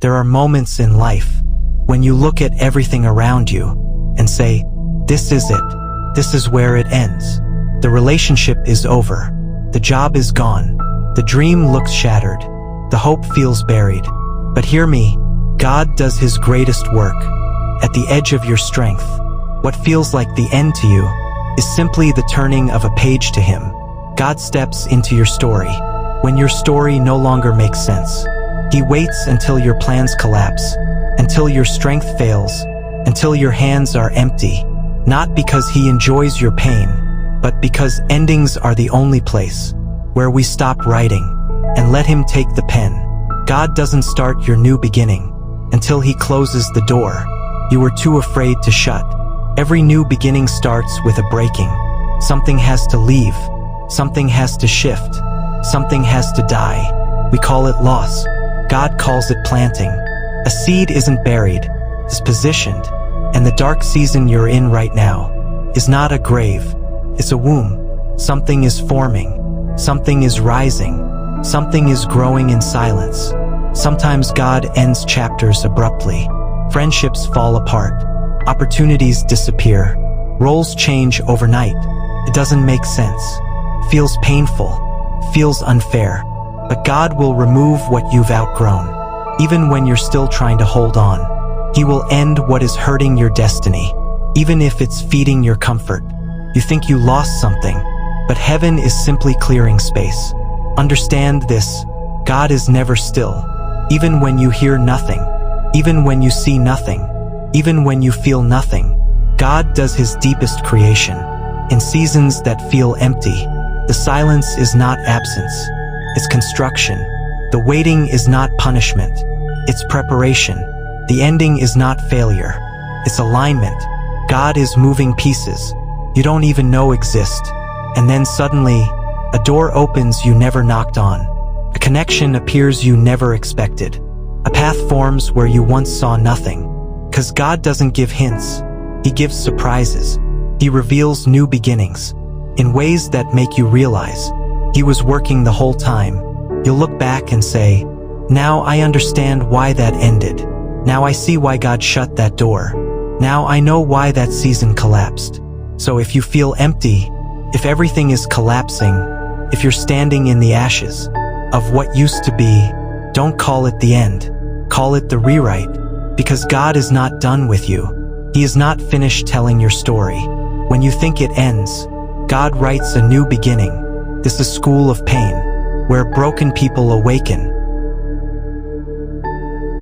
There are moments in life when you look at everything around you and say, this is it. This is where it ends. The relationship is over. The job is gone. The dream looks shattered. The hope feels buried. But hear me, God does His greatest work. At the edge of your strength, what feels like the end to you is simply the turning of a page to Him. God steps into your story when your story no longer makes sense. He waits until your plans collapse, until your strength fails, until your hands are empty, not because He enjoys your pain, but because endings are the only place where we stop writing and let Him take the pen. God doesn't start your new beginning until He closes the door you were too afraid to shut. Every new beginning starts with a breaking. Something has to leave. Something has to shift. Something has to die. We call it loss. God calls it planting. A seed isn't buried, it's positioned. And the dark season you're in right now is not a grave, it's a womb. Something is forming. Something is rising. Something is growing in silence. Sometimes God ends chapters abruptly. Friendships fall apart. Opportunities disappear. Roles change overnight. It doesn't make sense. Feels painful. Feels unfair. But God will remove what you've outgrown. Even when you're still trying to hold on, He will end what is hurting your destiny, even if it's feeding your comfort. You think you lost something, but heaven is simply clearing space. Understand this, God is never still. Even when you hear nothing, even when you see nothing, even when you feel nothing, God does His deepest creation. In seasons that feel empty, the silence is not absence, it's construction. The waiting is not punishment, it's preparation. The ending is not failure, it's alignment. God is moving pieces you don't even know exist. And then suddenly, a door opens you never knocked on. A connection appears you never expected. A path forms where you once saw nothing. 'Cause God doesn't give hints, He gives surprises. He reveals new beginnings in ways that make you realize He was working the whole time. You'll look back and say, now I understand why that ended. Now I see why God shut that door. Now I know why that season collapsed. So if you feel empty, if everything is collapsing, if you're standing in the ashes of what used to be, don't call it the end. Call it the rewrite, because God is not done with you. He is not finished telling your story. When you think it ends, God writes a new beginning. This is School of Pain, where broken people awaken,